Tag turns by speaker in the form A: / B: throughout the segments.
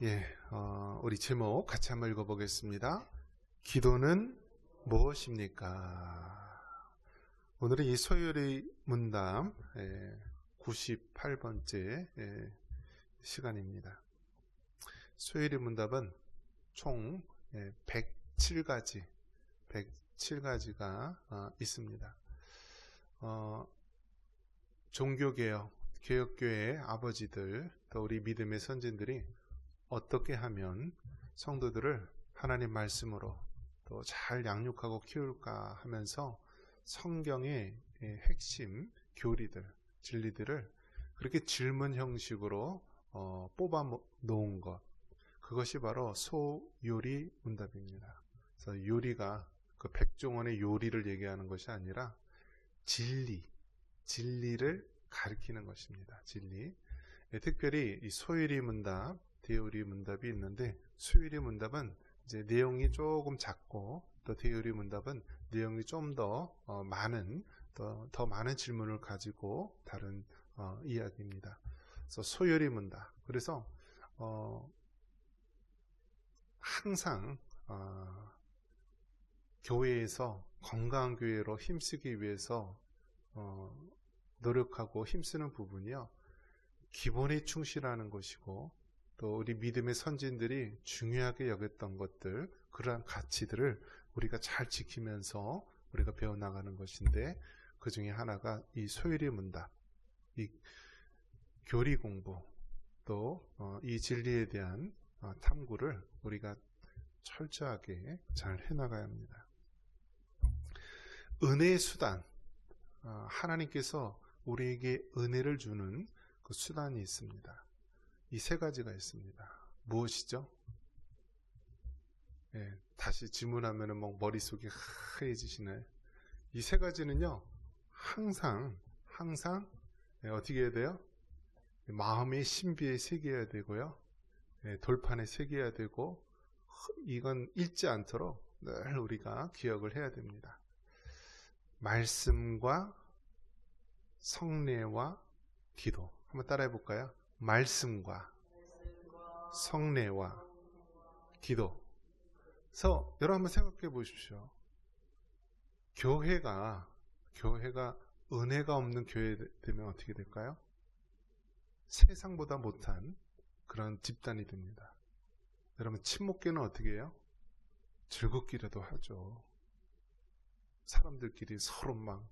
A: 예, 우리 제목 같이 한번 읽어보겠습니다. 기도는 무엇입니까? 오늘은 이 소요리 문답 98번째 시간입니다. 소요리 문답은 총 107가지가 있습니다. 종교개혁, 개혁교회의 아버지들, 또 우리 믿음의 선진들이 어떻게 하면 성도들을 하나님 말씀으로 또 잘 양육하고 키울까 하면서 성경의 핵심 교리들, 진리들을 그렇게 질문 형식으로 뽑아 놓은 것, 그것이 바로 소요리 문답입니다. 그래서 요리가 그 백종원의 요리를 얘기하는 것이 아니라 진리를 가리키는 것입니다. 진리. 특별히 이 소요리 문답, 대요리 문답이 있는데, 소요리 문답은 이제 내용이 조금 작고, 또 대요리 문답은 내용이 좀 더 많은, 더 많은 질문을 가지고 다른 이야기입니다. 그래서 소요리 문답. 그래서 항상 교회에서 건강한 교회로 힘쓰기 위해서 노력하고 힘쓰는 부분이요, 기본에 충실하는 것이고, 또 우리 믿음의 선진들이 중요하게 여겼던 것들, 그러한 가치들을 우리가 잘 지키면서 우리가 배워나가는 것인데, 그 중에 하나가 이 소요리 문답, 이 교리 공부, 또 이 진리에 대한 탐구를 우리가 철저하게 잘 해나가야 합니다. 은혜의 수단, 하나님께서 우리에게 은혜를 주는 그 수단이 있습니다. 이 세 가지가 있습니다. 무엇이죠? 다시 질문하면 머릿속이 하얘지시네. 이 세 가지는요, 항상 어떻게 해야 돼요? 마음의 신비에 새겨야 되고요, 돌판에 새겨야 되고, 이건 잊지 않도록 늘 우리가 기억을 해야 됩니다. 말씀과 성례와 기도. 한번 따라해 볼까요? 말씀과 성례와 기도. 그래서 여러분 한번 생각해 보십시오. 교회가 은혜가 없는 교회 되면 어떻게 될까요? 세상보다 못한 그런 집단이 됩니다. 여러분, 친목계는 어떻게 해요? 즐겁기라도 하죠. 사람들끼리 서로 막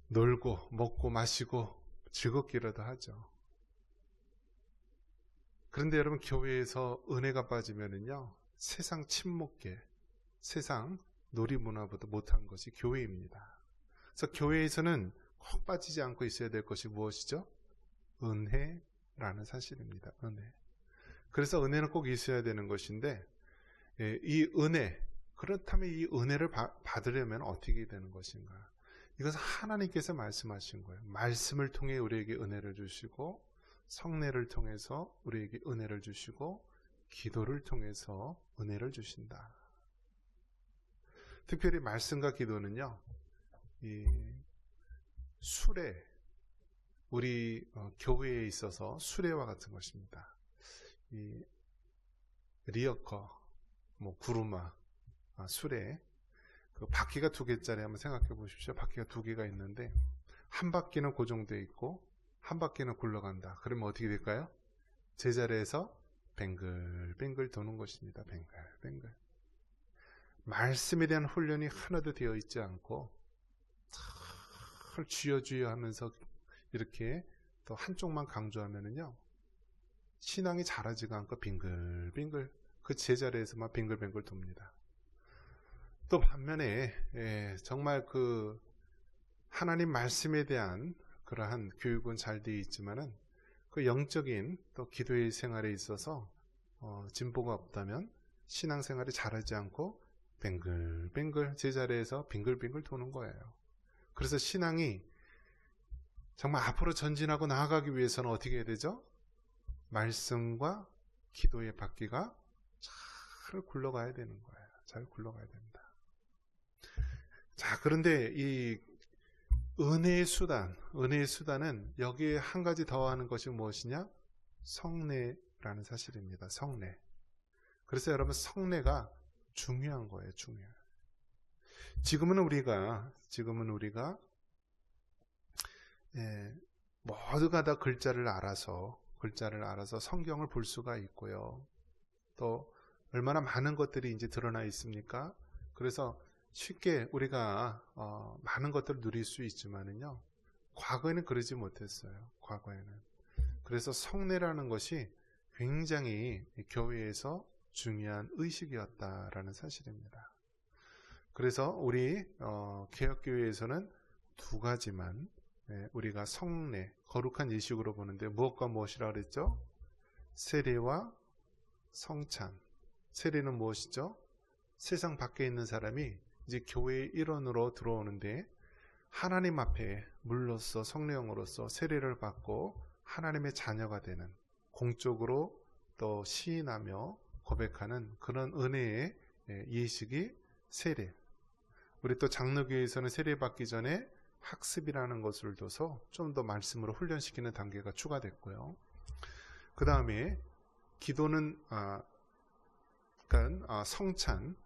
A: 놀고 먹고 마시고 즐겁기라도 하죠. 그런데 여러분, 교회에서 은혜가 빠지면은요, 세상 친목계, 세상 놀이문화보다 못한 것이 교회입니다. 그래서 교회에서는 꼭 빠지지 않고 있어야 될 것이 무엇이죠? 은혜라는 사실입니다. 은혜. 그래서 은혜는 꼭 있어야 되는 것인데, 이 은혜, 그렇다면 이 은혜를 받으려면 어떻게 되는 것인가? 이것은 하나님께서 말씀하신 거예요. 말씀을 통해 우리에게 은혜를 주시고, 성례를 통해서 우리에게 은혜를 주시고, 기도를 통해서 은혜를 주신다. 특별히 말씀과 기도는요, 이 수레, 우리 교회에 있어서 수레와 같은 것입니다. 이 리어커, 구루마, 수레, 그 바퀴가 2개짜리 한번 생각해 보십시오. 바퀴가 2개가 있는데, 한 바퀴는 고정되어 있고 한 바퀴는 굴러간다. 그러면 어떻게 될까요? 제자리에서 뱅글뱅글 도는 것입니다. 뱅글뱅글. 말씀에 대한 훈련이 하나도 되어 있지 않고 잘 쥐어쥐어 하면서 이렇게 또 한쪽만 강조하면은요, 신앙이 자라지가 않고 빙글빙글 그 제자리에서만 빙글빙글 돕니다. 또 반면에 정말 그 하나님 말씀에 대한 그러한 교육은 잘 되어 있지만은 그 영적인 또 기도의 생활에 있어서 진보가 없다면 신앙생활이 자라지 않고 뱅글뱅글 제자리에서 빙글빙글 도는 거예요. 그래서 신앙이 정말 앞으로 전진하고 나아가기 위해서는 어떻게 해야 되죠? 말씀과 기도의 바퀴가 잘 굴러가야 되는 거예요. 잘 굴러가야 됩니다. 자, 그런데 이 은혜의 수단은 여기에 한 가지 더하는 것이 무엇이냐? 성례 성례라는 사실입니다. 성례. 그래서 여러분 성례가 중요한 거예요. 중요해요. 지금은 우리가 모두가 다 글자를 알아서 성경을 볼 수가 있고요. 또 얼마나 많은 것들이 이제 드러나 있습니까? 그래서 쉽게 우리가 많은 것들을 누릴 수 있지만은요. 과거에는 그러지 못했어요. 과거에는. 그래서 성례라는 것이 굉장히 교회에서 중요한 의식이었다라는 사실입니다. 그래서 우리 개혁교회에서는 두 가지만 우리가 성례, 거룩한 예식으로 보는데 무엇과 무엇이라 그랬죠? 세례와 성찬. 세례는 무엇이죠? 세상 밖에 있는 사람이 이제 교회의 일원으로 들어오는데 하나님 앞에 물로써 성령으로서 세례를 받고 하나님의 자녀가 되는, 공적으로 또 시인하며 고백하는 그런 은혜의 예식이 세례. 우리 또 장로교회에서는 세례 받기 전에 학습이라는 것을 둬서 좀 더 말씀으로 훈련시키는 단계가 추가됐고요. 그 다음에 기도는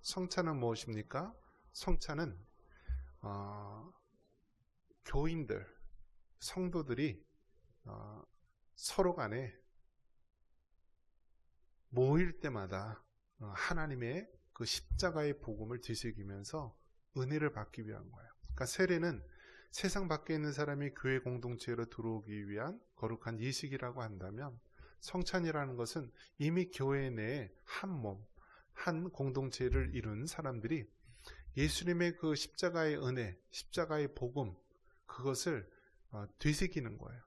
A: 성찬은 무엇입니까? 성찬은 교인들, 성도들이 서로 간에 모일 때마다 하나님의 그 십자가의 복음을 되새기면서 은혜를 받기 위한 거예요. 그러니까 세례는 세상 밖에 있는 사람이 교회 공동체로 들어오기 위한 거룩한 예식이라고 한다면, 성찬이라는 것은 이미 교회 내에 한 몸, 한 공동체를 이룬 사람들이 예수님의 그 십자가의 은혜, 십자가의 복음, 그것을 되새기는 거예요.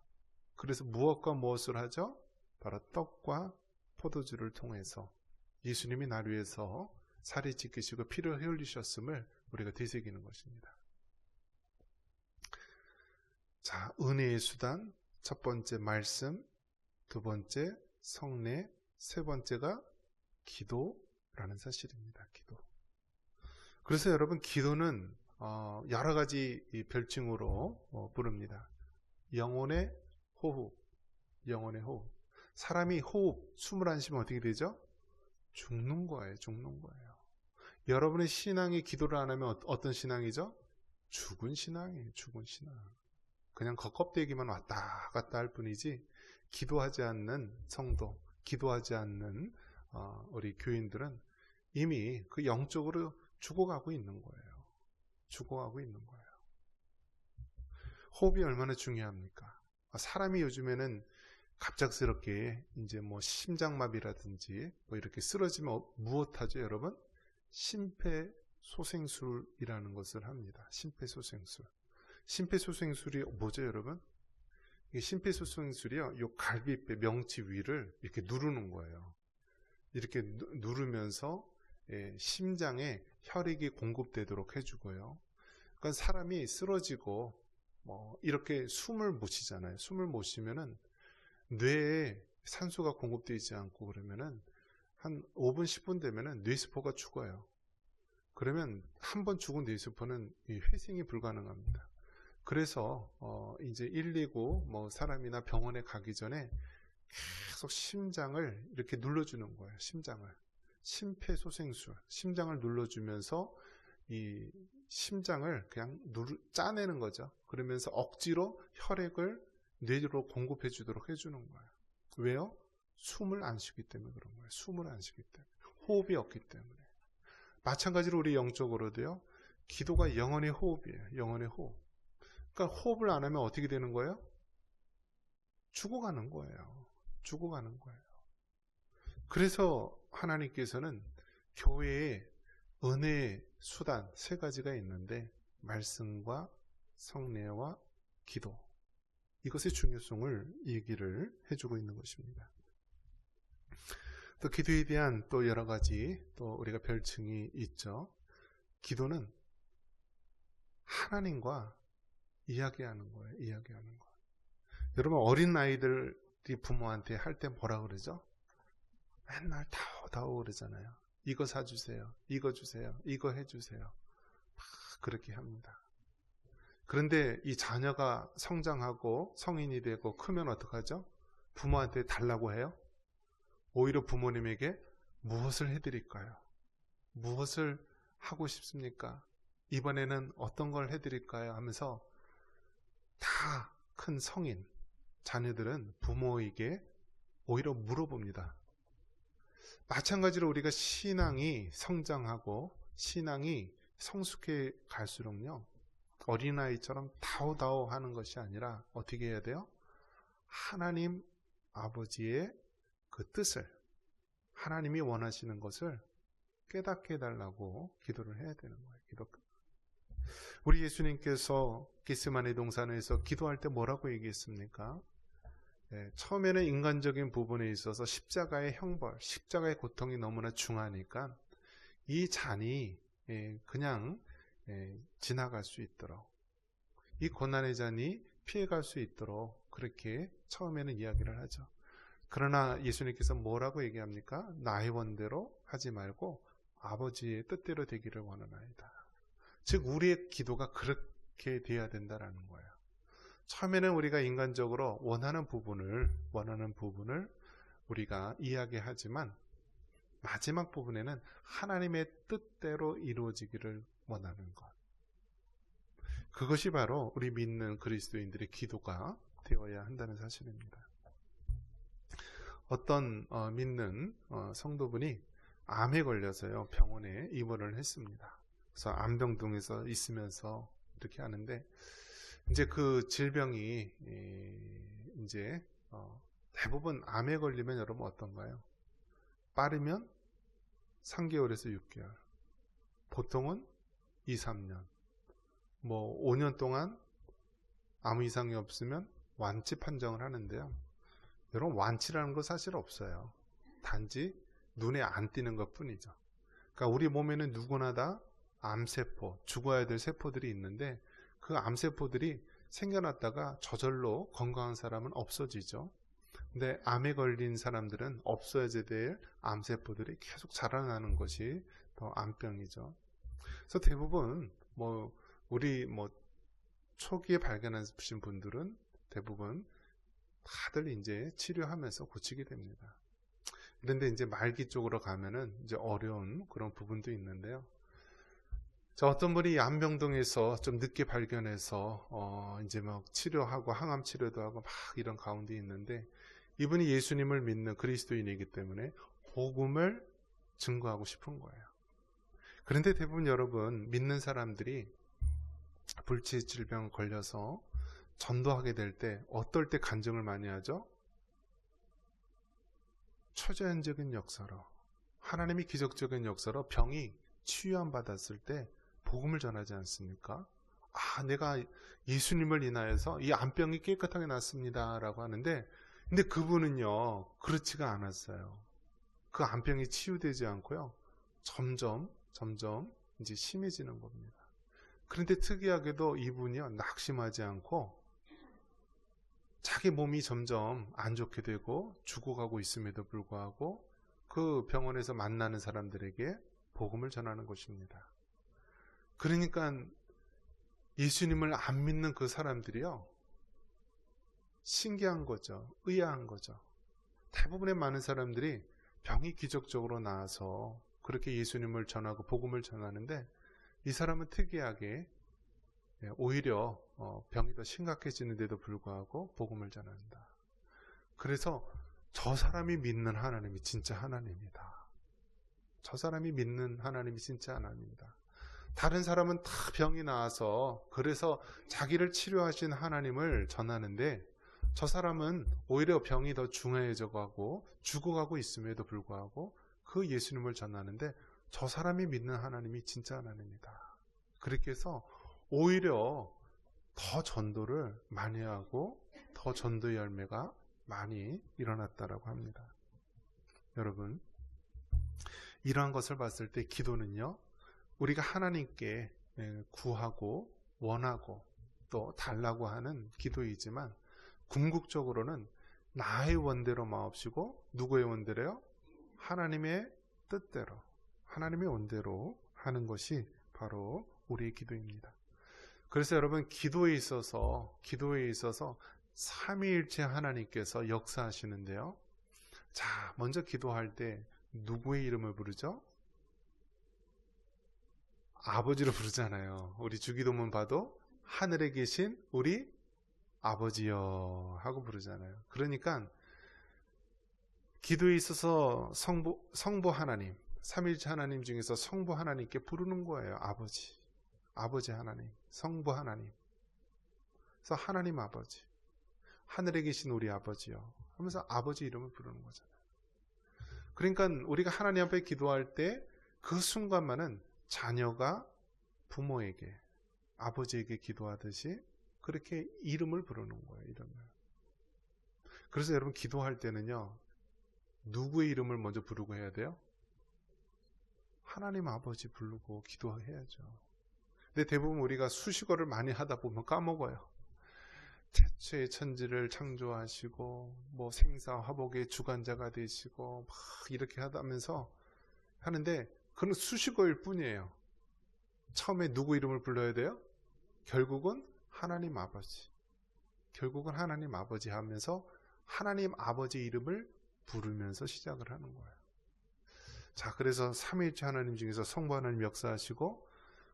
A: 그래서 무엇과 무엇을 하죠? 바로 떡과 포도주를 통해서 예수님이 나를 위해서 살이 찢기시고 피를 흘리셨음을 우리가 되새기는 것입니다. 자, 은혜의 수단, 첫 번째 말씀, 두 번째 성례, 세 번째가 기도라는 사실입니다. 기도. 그래서 여러분, 기도는 여러 가지 별칭으로 부릅니다. 영혼의 호흡, 영혼의 호흡. 사람이 호흡, 숨을 안 쉬면 어떻게 되죠? 죽는 거예요. 죽는 거예요. 여러분의 신앙이 기도를 안 하면 어떤 신앙이죠? 죽은 신앙이에요. 죽은 신앙. 그냥 겉껍데기만 왔다 갔다 할 뿐이지 기도하지 않는 성도, 기도하지 않는 우리 교인들은 이미 그 영적으로 죽어가고 있는 거예요. 죽어가고 있는 거예요. 호흡이 얼마나 중요합니까? 사람이 요즘에는 갑작스럽게 이제 뭐 심장마비라든지 뭐 이렇게 쓰러지면 무엇하죠, 여러분? 심폐소생술이라는 것을 합니다. 심폐소생술. 심폐소생술이 뭐죠, 여러분? 이 심폐소생술이요, 요 갈비뼈, 명치 위를 이렇게 누르는 거예요. 이렇게 누르면서 심장에 혈액이 공급되도록 해주고요. 그러니까 사람이 쓰러지고 뭐 이렇게 숨을 못 쉬잖아요. 숨을 못 쉬면은 뇌에 산소가 공급되지 않고 그러면은 한 5분, 10분 되면은 뇌세포가 죽어요. 그러면 한 번 죽은 뇌세포는 회생이 불가능합니다. 그래서 이제 119 뭐 사람이나 병원에 가기 전에 계속 심장을 이렇게 눌러주는 거예요. 심장을. 심폐소생술. 심장을 눌러주면서 이 심장을 그냥 짜내는 거죠. 그러면서 억지로 혈액을 뇌로 공급해 주도록 해주는 거예요. 왜요? 숨을 안 쉬기 때문에 그런 거예요. 숨을 안 쉬기 때문에. 호흡이 없기 때문에. 마찬가지로 우리 영적으로도요. 기도가 영혼의 호흡이에요. 영혼의 호흡. 그러니까 호흡을 안 하면 어떻게 되는 거예요? 죽어가는 거예요. 죽어가는 거예요. 그래서 하나님께서는 교회에 은혜의 수단 세 가지가 있는데, 말씀과 성례와 기도, 이것의 중요성을 얘기를 해주고 있는 것입니다. 또 기도에 대한 또 여러 가지 또 우리가 별칭이 있죠. 기도는 하나님과 이야기하는 거예요. 이야기하는 거. 여러분, 어린 아이들이 부모한테 할 때 뭐라 그러죠? 맨날 다오 그러잖아요. 이거 사주세요. 이거 주세요. 이거 해주세요. 막 그렇게 합니다. 그런데 이 자녀가 성장하고 성인이 되고 크면 어떡하죠? 부모한테 달라고 해요? 오히려 부모님에게 무엇을 해드릴까요? 무엇을 하고 싶습니까? 이번에는 어떤 걸 해드릴까요? 하면서 다 큰 성인, 자녀들은 부모에게 오히려 물어봅니다. 마찬가지로 우리가 신앙이 성장하고 신앙이 성숙해 갈수록요, 어린아이처럼 다오다오 하는 것이 아니라 어떻게 해야 돼요? 하나님 아버지의 그 뜻을, 하나님이 원하시는 것을 깨닫게 해달라고 기도를 해야 되는 거예요. 우리 예수님께서 겟세마네 동산에서 기도할 때 뭐라고 얘기했습니까? 처음에는 인간적인 부분에 있어서 십자가의 형벌, 십자가의 고통이 너무나 중하니까 이 잔이 그냥 지나갈 수 있도록, 이 고난의 잔이 피해갈 수 있도록 그렇게 처음에는 이야기를 하죠. 그러나 예수님께서 뭐라고 얘기합니까? 나의 원대로 하지 말고 아버지의 뜻대로 되기를 원하나이다. 즉 우리의 기도가 그렇게 돼야 된다라는 거예요. 처음에는 우리가 인간적으로 원하는 부분을 우리가 이야기하지만 마지막 부분에는 하나님의 뜻대로 이루어지기를 원하는 것. 그것이 바로 우리 믿는 그리스도인들의 기도가 되어야 한다는 사실입니다. 어떤 믿는 성도분이 암에 걸려서요, 병원에 입원을 했습니다. 그래서 암병동에서 있으면서 이렇게 하는데, 이제 그 질병이 이제 대부분 암에 걸리면 여러분 어떤가요? 빠르면 3개월에서 6개월, 보통은 2, 3년, 뭐 5년 동안 아무 이상이 없으면 완치 판정을 하는데요. 여러분, 완치라는 거 사실 없어요. 단지 눈에 안 띄는 것 뿐이죠. 그러니까 우리 몸에는 누구나 다 암세포, 죽어야 될 세포들이 있는데 그 암세포들이 생겨났다가 저절로 건강한 사람은 없어지죠. 근데 암에 걸린 사람들은 없어야 될 암세포들이 계속 자라나는 것이 더 암병이죠. 그래서 대부분 우리 초기에 발견하신 분들은 대부분 다들 이제 치료하면서 고치게 됩니다. 그런데 이제 말기 쪽으로 가면은 이제 어려운 그런 부분도 있는데요. 어떤 분이 암병동에서 좀 늦게 발견해서 이제 막 치료하고 항암 치료도 하고 막 이런 가운데 있는데, 이분이 예수님을 믿는 그리스도인이기 때문에 복음을 증거하고 싶은 거예요. 그런데 대부분 여러분, 믿는 사람들이 불치 질병 걸려서 전도하게 될 때 어떨 때 간증을 많이 하죠? 초자연적인 역사로, 하나님이 기적적인 역사로 병이 치유함 받았을 때 복음을 전하지 않습니까? 내가 예수님을 인하여서 이 암병이 깨끗하게 났습니다 라고 하는데, 근데 그분은요 그렇지가 않았어요. 그 암병이 치유되지 않고요, 점점 이제 심해지는 겁니다. 그런데 특이하게도 이분이요, 낙심하지 않고 자기 몸이 점점 안 좋게 되고 죽어가고 있음에도 불구하고 그 병원에서 만나는 사람들에게 복음을 전하는 것입니다. 그러니까 예수님을 안 믿는 그 사람들이요, 신기한 거죠. 의아한 거죠. 대부분의 많은 사람들이 병이 기적적으로 나아서 그렇게 예수님을 전하고 복음을 전하는데, 이 사람은 특이하게 오히려 병이 더 심각해지는데도 불구하고 복음을 전한다. 그래서 저 사람이 믿는 하나님이 진짜 하나님이다. 저 사람이 믿는 하나님이 진짜 하나님이다. 다른 사람은 다 병이 나아서 그래서 자기를 치료하신 하나님을 전하는데, 저 사람은 오히려 병이 더 중해져 가고 죽어가고 있음에도 불구하고 그 예수님을 전하는데, 저 사람이 믿는 하나님이 진짜 하나님이다. 그렇게 해서 오히려 더 전도를 많이 하고 더 전도의 열매가 많이 일어났다라고 합니다. 여러분, 이러한 것을 봤을 때 기도는요, 우리가 하나님께 구하고 원하고 또 달라고 하는 기도이지만, 궁극적으로는 나의 원대로 마옵시고 누구의 원대로요? 하나님의 뜻대로, 하나님의 원대로 하는 것이 바로 우리의 기도입니다. 그래서 여러분, 기도에 있어서 삼위일체 하나님께서 역사하시는데요, 자, 먼저 기도할 때 누구의 이름을 부르죠? 아버지로 부르잖아요. 우리 주기도문 봐도 하늘에 계신 우리 아버지여 하고 부르잖아요. 그러니까 기도에 있어서 성부 하나님, 삼일체 하나님 중에서 성부 하나님께 부르는 거예요. 아버지, 아버지 하나님, 성부 하나님. 그래서 하나님 아버지, 하늘에 계신 우리 아버지요 하면서 아버지 이름을 부르는 거잖아요. 그러니까 우리가 하나님 앞에 기도할 때 그 순간만은 자녀가 부모에게, 아버지에게 기도하듯이 그렇게 이름을 부르는 거예요. 이름을. 그래서 여러분 기도할 때는요, 누구의 이름을 먼저 부르고 해야 돼요? 하나님 아버지 부르고 기도해야죠. 근데 대부분 우리가 수식어를 많이 하다 보면 까먹어요. 태초에 천지를 창조하시고 뭐 생사화복의 주관자가 되시고 막 이렇게 하다면서 하는데 그건 수식어일 뿐이에요. 처음에 누구 이름을 불러야 돼요? 결국은 하나님 아버지. 결국은 하나님 아버지 하면서 하나님 아버지 이름을 부르면서 시작을 하는 거예요. 자, 그래서 삼위일체 하나님 중에서 성부 하나님 역사하시고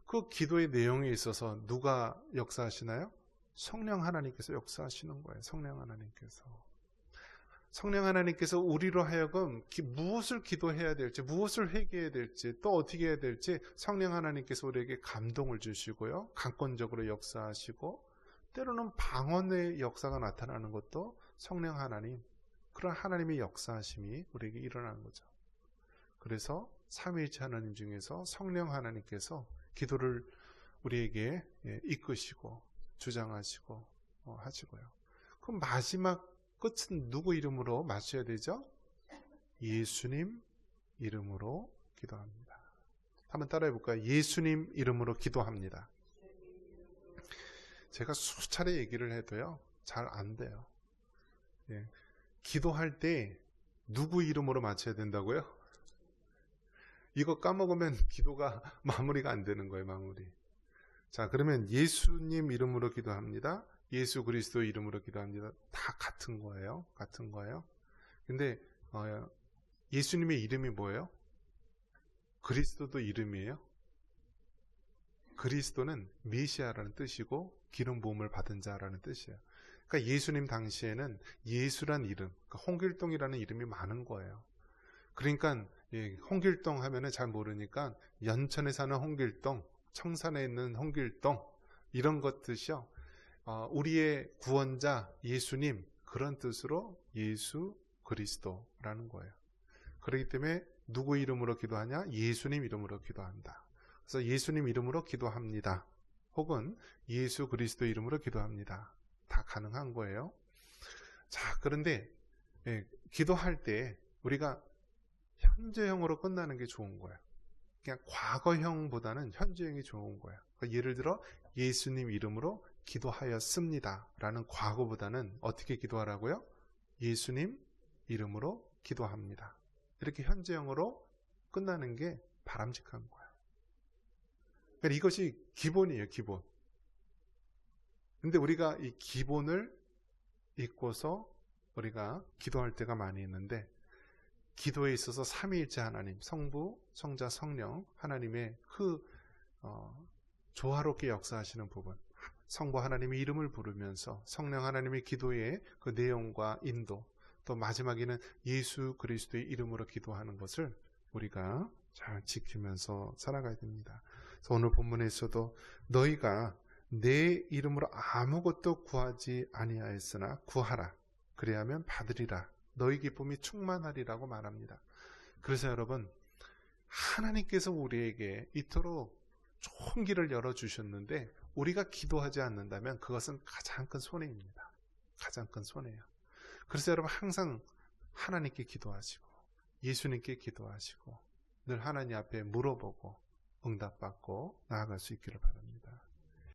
A: 그 기도의 내용에 있어서 누가 역사하시나요? 성령 하나님께서 역사하시는 거예요. 성령 하나님께서. 성령 하나님께서 우리로 하여금 무엇을 기도해야 될지, 무엇을 회개해야 될지, 또 어떻게 해야 될지 성령 하나님께서 우리에게 감동을 주시고요. 강권적으로 역사하시고 때로는 방언의 역사가 나타나는 것도 성령 하나님, 그런 하나님의 역사하심이 우리에게 일어나는 거죠. 그래서 삼위일체 하나님 중에서 성령 하나님께서 기도를 우리에게 이끄시고 주장하시고 하시고요. 그럼 마지막 끝은 누구 이름으로 마쳐야 되죠? 예수님 이름으로 기도합니다. 한번 따라해 볼까요? 예수님 이름으로 기도합니다. 제가 수차례 얘기를 해도요, 잘 안 돼요. 예. 기도할 때 누구 이름으로 마쳐야 된다고요? 이거 까먹으면 기도가 마무리가 안 되는 거예요, 마무리. 자, 그러면 예수님 이름으로 기도합니다. 예수 그리스도 이름으로 기도합니다. 다 같은 거예요. 같은 거예요. 근데 예수님의 이름이 뭐예요? 그리스도도 이름이에요. 그리스도는 메시아라는 뜻이고 기름 부음을 받은 자라는 뜻이에요. 그러니까 예수님 당시에는 예수란 이름, 그러니까 홍길동이라는 이름이 많은 거예요. 그러니까 홍길동 하면은 잘 모르니까 연천에 사는 홍길동, 청산에 있는 홍길동 이런 것 뜻이요. 우리의 구원자 예수님 그런 뜻으로 예수 그리스도라는 거예요. 그렇기 때문에 누구 이름으로 기도하냐? 예수님 이름으로 기도한다. 그래서 예수님 이름으로 기도합니다. 혹은 예수 그리스도 이름으로 기도합니다. 다 가능한 거예요. 자, 그런데 기도할 때 우리가 현재형으로 끝나는 게 좋은 거예요. 그냥 과거형보다는 현재형이 좋은 거예요. 그러니까 예를 들어 예수님 이름으로 기도하였습니다 라는 과거보다는 어떻게 기도하라고요? 예수님 이름으로 기도합니다. 이렇게 현재형으로 끝나는 게 바람직한 거예요. 그러니까 이것이 기본이에요, 기본. 근데 우리가 이 기본을 잊고서 우리가 기도할 때가 많이 있는데, 기도에 있어서 삼위일체 하나님, 성부, 성자, 성령 하나님의 그 조화롭게 역사하시는 부분, 성부 하나님의 이름을 부르면서 성령 하나님의 기도의 그 내용과 인도, 또 마지막에는 예수 그리스도의 이름으로 기도하는 것을 우리가 잘 지키면서 살아가야 됩니다. 그래서 오늘 본문에서도 너희가 내 이름으로 아무것도 구하지 아니하였으나 구하라. 그래야면 받으리라. 너희 기쁨이 충만하리라고 말합니다. 그래서 여러분, 하나님께서 우리에게 이토록 좋은 길을 열어주셨는데 우리가 기도하지 않는다면 그것은 가장 큰 손해입니다. 가장 큰 손해예요. 그래서 여러분 항상 하나님께 기도하시고 예수님께 기도하시고 늘 하나님 앞에 물어보고 응답받고 나아갈 수 있기를 바랍니다.